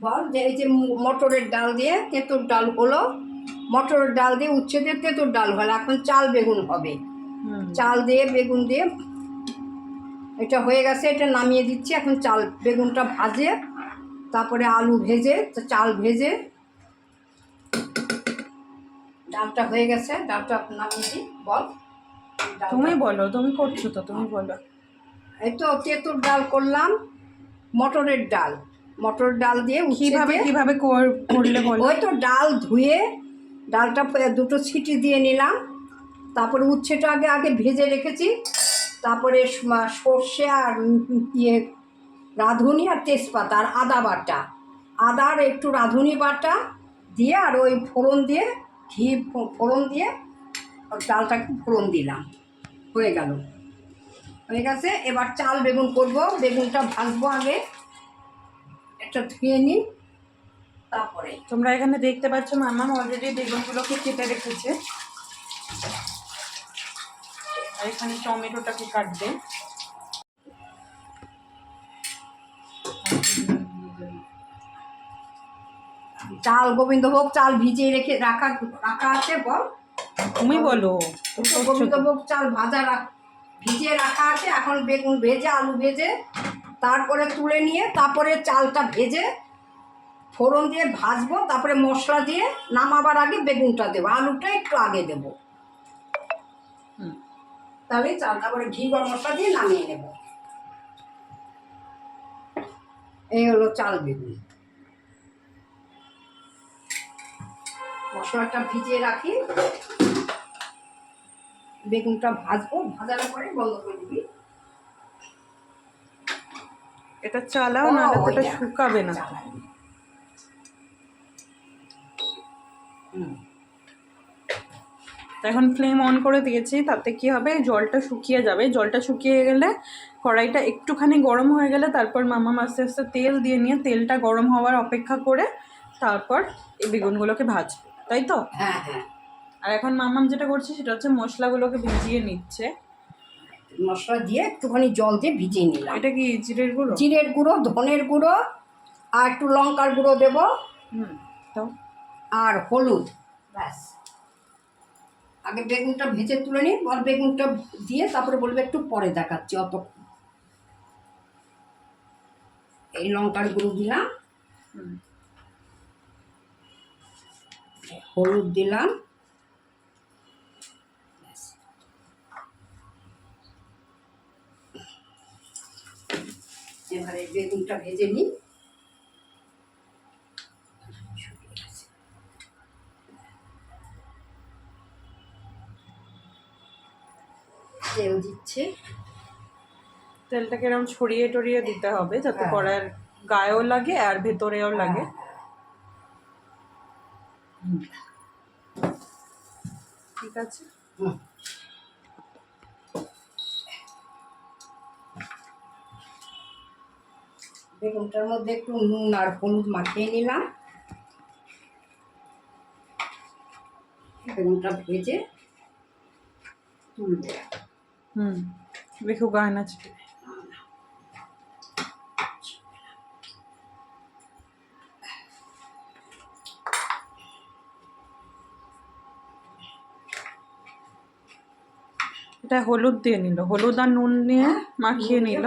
বল যে এই যে মটরের ডাল দিয়ে তেঁতুর ডাল হলো, মটরের ডাল দিয়ে উচ্ছে দিয়ে তেঁতুর ডাল হলো, এখন চাল বেগুন হবে। চাল দিয়ে বেগুন দিয়ে এটা হয়ে গেছে, এটা নামিয়ে দিচ্ছি। এখন চাল বেগুনটা ভাজে, তারপরে আলু ভেজে, চাল ভেজে, ডালটা হয়ে গেছে, ডালটা নামিয়ে দিই। বল, তুমি বলো, তুমি করছো তো, তুমি বলো। এই তো তেঁতুর ডাল করলাম, মটরের ডাল, মটরের ডাল দিয়ে উচ্ছে দিয়ে। কিভাবে করলে বলো। ওই তো ডাল ধুয়ে ডালটা দুটো সিটি দিয়ে নিলাম, তারপরে উচ্ছেটা আগে আগে ভেজে রেখেছি, তারপরে সর্ষে আর ইয়ে রাঁধুনি আর তেজপাতা আর আদা বাটা, আদার একটু রাঁধুনি বাটা দিয়ে আর ওই ফোড়ন দিয়ে ঘি ফোড়ন দিয়ে ডালটাকে ফোড়ন দিলাম, হয়ে গেল, হয়ে গেছে। এবার চাল বেগুন করব, বেগুনটা ভাজবো আগে, একটা ধুয়ে নিই। তারপরে তোমরা এখানে দেখতে পাচ্ছ মাম্মা অলরেডি বেগুনগুলোকে কেটে রেখেছে, আর এখানে টমেটোটাকে কাটবে। চাল গোবিন্দভোগ চাল ভিজিয়ে রেখে রাখা আছে। বল, তুমি বলো। গোবিন্দভোগ চাল ভিজিয়ে রাখা আছে। এখন বেগুন ভেজে আলু ভেজে তারপরে তুলে নিয়ে তারপরে চালটা ভেজে ফোড়ন দিয়ে ভাজবো, তারপরে মশলা দিয়ে নামাবার আগে বেগুনটা দেবো, আলুটা একটু আগে দেবো, তাহলে চাল, তারপরে ঘি গরম মশলা দিয়ে নামিয়ে নেব। এই হলো চাল বেগুন। মশলাটা ভিজিয়ে রাখি, বেগুনটা ভাজবো, ভাজার পরে বন্ধ করে দিবি। এটা চালাও, না এটা শুকাবে না। এখন ফ্লেম অন করে দিয়েছি, তাতে কি হবে, জলটা শুকিয়ে যাবে। জলটা শুকিয়ে গেলে কড়াইটা একটুখানি গরম হয়ে গেলে তারপর মাম্মাম আস্তে আস্তে তেল দিয়ে নিয়ে তেলটা গরম হওয়ার অপেক্ষা করে তারপর এই বেগুনগুলোকে ভাজবে, তাই তো? হ্যাঁ হ্যাঁ। আর এখন মাম্মাম যেটা করছে সেটা হচ্ছে মশলাগুলোকে ভিজিয়ে নিচ্ছে। মশলা দিয়ে একটুখানি জল দিয়ে ভিজিয়ে নিলাম। এটা কি জিরের গুঁড়ো? জিরের গুঁড়ো, ধনের গুঁড়ো আর একটু লঙ্কার গুঁড়ো দেবো, তো আর হলুদ, ব্যাস। আগে বেগুনটা ভেজে তুলে নিই, আর বেগুনটা দিয়ে তারপরে বলবে একটু পরে দেখাচ্ছি। অত এই লঙ্কার গুঁড়ো দিলাম, হলুদ দিলাম, এবারে বেগুনটা ভেজে নিই। তেল দিচ্ছে, তেলটাকে এরকম ছড়িয়ে টড়িয়ে দিতে হবে যাতে কড়াইয়ের গায়েও লাগে আর ভেতরেও লাগে। ঠিক আছে। বেগুনটার মধ্যে একটু নুন আর হলুদ মাখিয়ে নিলাম, বেগুনটা ভেজে তুলবো। দেখো গায়না ছিল। এটা হলুদ দিয়ে নিল, হলুদ আর নুন নিয়ে মাখিয়ে নিল।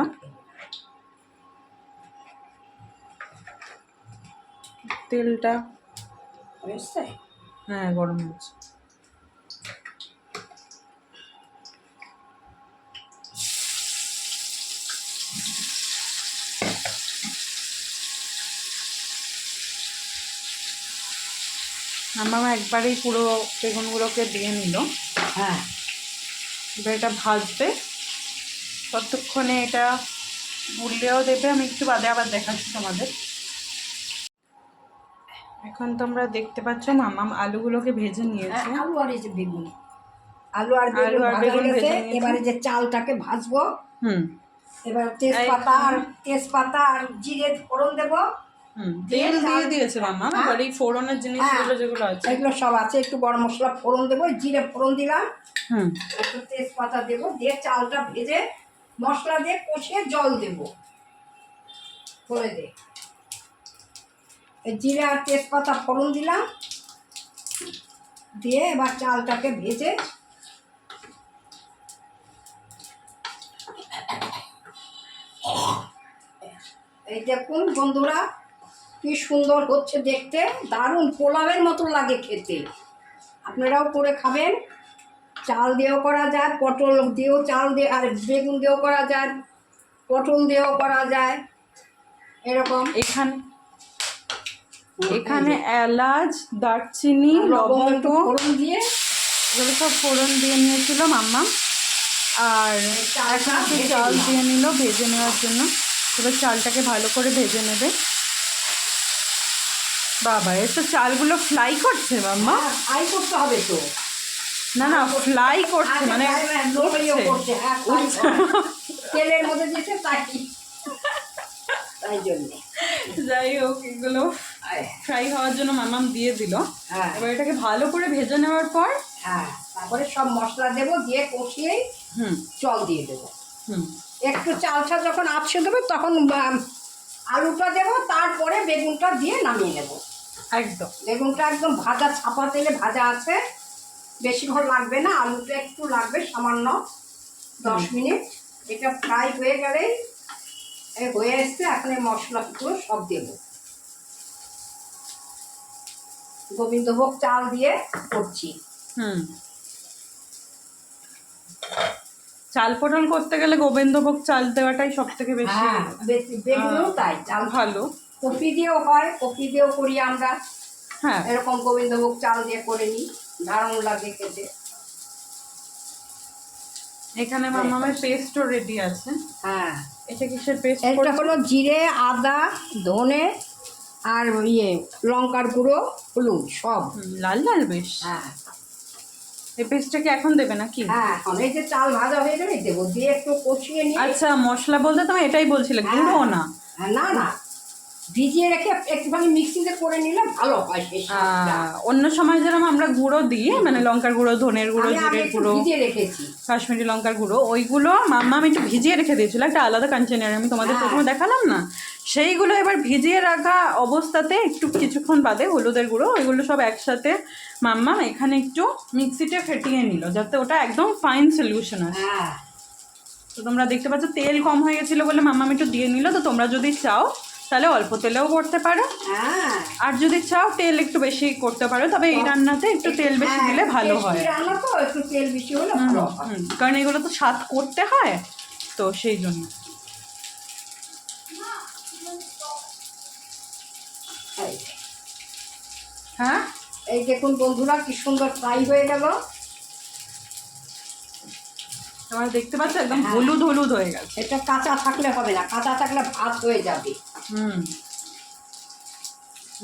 তেলটা হ্যাঁ গরম হয়েছে। মামা একবারেই পুরো বেগুনগুলোকে দিয়ে নিল। হ্যাঁ, এবার এটা ভাজবে, ততক্ষণে এটা গুলিয়েও দেবে। আমি একটু বাদে আবার দেখাচ্ছি তোমাদের। এখন তোমরা দেখতে পাচ্ছ মামাম আলুগুলোকে ভেজে নিয়েছে। আলু আর এই যে বেগুন, আলু আর বেগুন ভেজে নিয়েছে। এবারে যে চালটাকে ভাজবো, এবার তেজপাতা আর জিরে ফোড়ন দেবো। তেল দিয়ে দিয়েছে মামা, আর এই ফোড়নের জিনিসগুলো যেগুলো আছে এগুলো সব আছে। একটু গরম মশলা ফোড়ন দেবো, জিরে ফোড়ন দিলাম, একটু তেজপাতা দেবো, দিয়ে চালটা ভেজে মশলা দিয়ে কষিয়ে জল দেবো, করে দে। এই জিরে আর তেজপাতা ফোড়ন দিলাম, দিয়ে এবার চালটাকে ভেজে এই দেখুন বন্ধুরা কি সুন্দর হচ্ছে দেখতে, দারুণ পোলাওয়ের মতো লাগে খেতে। আপনারাও করে খাবেন। চাল দিয়েও করা যায়, পটল দিয়েও, চাল দিয়ে আর বেগুন দিয়েও করা যায়, পটল দিয়েও করা যায় এরকম। এখানে এলাচ, দারচিনি, লবঙ্গ ফোড়ন দিয়ে এগুলো সব ফোড়ন দিয়ে নিয়েছিল মাম্মা। আর এখন একটু চাল দিয়ে নিল ভেজে নেওয়ার জন্য। এবার চালটাকে ভালো করে ভেজে নেবে। বাবা, এর তো চালগুলো ফ্রাই করছে মাম্মা। ফ্রাই করতে হবে তো। না না, ফ্রাই করছে মানে তেলের মধ্যে দিয়েছে তাই জন্য। যাই হোক, এগুলো ফ্রাই হওয়ার জন্য মামাম দিয়ে দিল। এবার এটাকে ভালো করে ভেজে নেওয়ার পর তারপরে সব মশলা দেবো, দিয়ে কষিয়ে জল দিয়ে দেবো। একটু চালটা যখন আপসে দেবো তখন আলুটা দেবো, তারপরে বেগুনটা দিয়ে নামিয়ে নেবো। একদম বেগুনটা একদম ভাজা, ছাপা তেলে ভাজা আছে, বেশিক্ষণ লাগবে না, আলুটা একটু লাগবে সামান্য 10 মিনিট। এটা ফ্রাই হয়ে গেলেই হয়ে এসছে। এখন এই মশলাগুলো সব দেবো। গোবিন্দভোগ চাল দিয়ে করছি। চাল পটল করতে গেলে গোবিন্দভোগ চাল দেওয়াটাই সব থেকে বেশি। বেগুনও তাই, চাল ভালো। কপি দিয়েও হয়, কপি দিয়েও করি আমরা। হ্যাঁ, এরকম গোবিন্দভোগ চাল দিয়ে করে নিই, দারুণ লাগে খেতে। এখানে মামামের পেস্টও রেডি আছে। হ্যাঁ, এটা কিসের পেস্ট? এটা হলো জিরে, আদা, ধনে আর লঙ্কার গুঁড়ো, হলুদ, সব লাল লাল বেশ। হ্যাঁ, এই পেস্টটা কি এখন দেবে নাকি? হ্যাঁ, এখন এই যে চাল ভাজা হয়ে যাবে দেবো, দিয়ে একটু কষিয়ে নিয়ে। আচ্ছা, মশলা বলতে তুমি এটাই বলছিলে, গুঁড়ো না? না না, ভিজিয়ে রেখে একটুখানি মিক্সিতে করে নিলে ভালো হয়। অন্য সময় যেরকম আমরা গুঁড়ো দিই, মানে লঙ্কার গুঁড়ো, ধনের গুঁড়ো, জিরের গুঁড়ো, ভিজিয়ে রেখেছি, কাশ্মীরি লঙ্কার গুঁড়ো, ওইগুলো মাম্মা আমি একটু ভিজিয়ে রেখে দিয়েছিল একটা আলাদা কন্টেনারে। আমি তোমাদের প্রথমে দেখালাম না, সেইগুলো এবার ভিজিয়ে রাখা অবস্থাতে একটু কিছুক্ষণ বাদে হলুদের গুঁড়ো, ওইগুলো সব একসাথে মাম্মা এখানে একটু মিক্সিতে ফেটিয়ে নিল, যাতে ওটা একদম ফাইন সলিউশন হয়। তো তোমরা দেখতে পাচ্ছ তেল কম হয়ে গেছিলো বলে মাম্মা একটু দিয়ে নিল। তো তোমরা যদি চাও তাহলে অল্প তেলেও করতে পারো, আর যদি চাও তেল একটু বেশি করতে পারো। তবে এই রান্নাতে একটু তেল বেশি দিলে ভালো হয়, কারণ এগুলো তো স্বাদ করতে হয়, তো সেই জন্য। হ্যাঁ, এই দেখুন বন্ধুরা কি সুন্দর ফ্রাই হয়ে গেল। তোমরা দেখতে পাচ্ছ একদম হলুদ হলুদ হয়ে গেছে। এটা কাঁচা থাকলে হবে না, কাঁচা থাকলে ভাত হয়ে যাবে।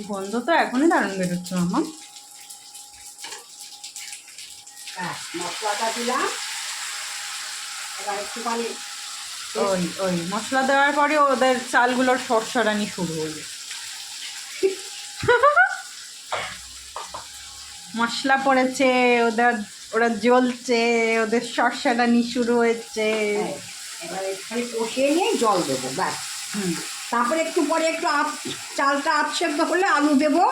গন্ধ তো এখনই দারুণ বেরোচ্ছে মামা। মশলাটা দিলাম, এবার একটুখানি ওই মশলা দেওয়ার পরে ওদের চালগুলোর সরসরানি শুরু হলো। মশলা পড়েছে, ওরা জ্বলছে, ওদের সরসরানি শুরু হয়েছে। এবার একটুখানি কষিয়ে নিয়ে জল দেবো, ব্যাস। তারপরে একটু পরে একটু চালটা সেদ্ধ হলে আলু দেবো,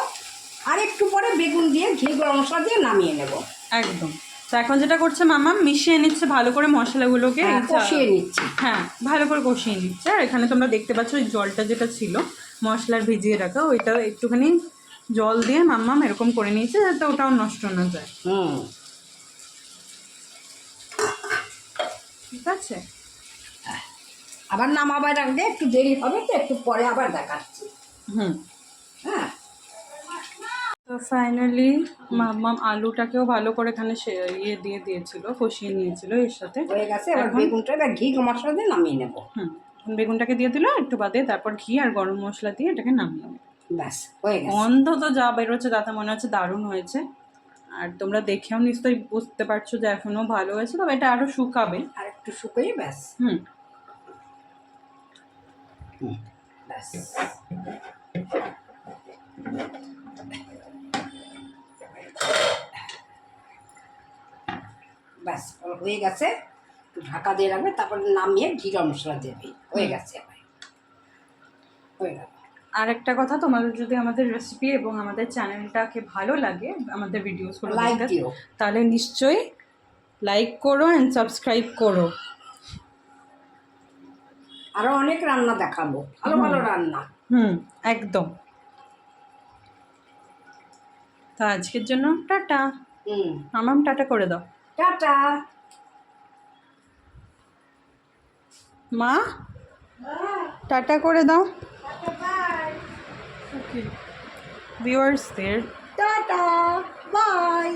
আর একটু পরে বেগুন দিয়ে ঘি গরম মশলা দিয়ে নামিয়ে নেব। একদম। তো এখন যেটা করছে মামা, মিশিয়ে নিচ্ছে ভালো করে মশলাগুলোকে, কষিয়ে নিচ্ছে। হ্যাঁ, ভালো করে কষিয়ে নিচ্ছে। আর এখানে তোমরা দেখতে পাচ্ছ ওই জলটা যেটা ছিল মশলার ভিজিয়ে রাখা, ওইটা একটুখানি জল দিয়ে মাম্মাম এরকম করে নিয়েছে যাতে ওটাও নষ্ট না যায়। ঠিক আছে, আবার নামাবার আগে একটু দেরি হবে, তো একটু পরে আবার দেখাচ্ছি। হ্যাঁ, তো ফাইনালি মাম্মাম আলুটাকেও ভালো করে এখানে ইয়ে দিয়ে দিয়েছিল, কষিয়ে নিয়েছিল এর সাথে, হয়ে গেছে। এবার বেগুনটা এবার ঘি মশলা দিয়ে নামিয়ে নেব। বেগুনটাকে দিয়ে দিল একটু বাদে, তারপর ঘি আর গরম মশলা দিয়ে এটাকে নামিয়ে নেব। ব্যাস হয়ে গেছে। গন্ধ তো যা বেরোচ্ছে তাতে মনে হচ্ছে দারুণ হয়েছে। আর তোমরা দেখেও নিশ্চয়ই বুঝতে পারছো যে এখনো ভালো হয়েছে, তবে এটা আরো শুকাবে, আর একটু শুকিয়ে ব্যাস। ব্যাস ব্যাস হয়ে গেছে। একটু ঢাকা দিয়ে রাখবে, তারপরে নামিয়ে জিরা মশলা দেবে। হয়ে গেছে, হয়ে গেল। আর একটা কথা, তোমাদের যদি আমাদের রেসিপি এবং আমাদের চ্যানেলটাকে ভালো লাগে, আমাদের ভিডিওসগুলো লাইক দেখতে, দিও। তাহলে নিশ্চয়ই লাইক করো অ্যান্ড সাবস্ক্রাইব করো। আরো অনেক রান্না দেখাবো, ভালো ভালো রান্না। একদম। তো আজকের জন্য টাটা। মামাম টাটা করে দাও। টাটা। মা টাটা করে দাও। বাই। ওকে ভিউয়ার্সদের টাটা বাই।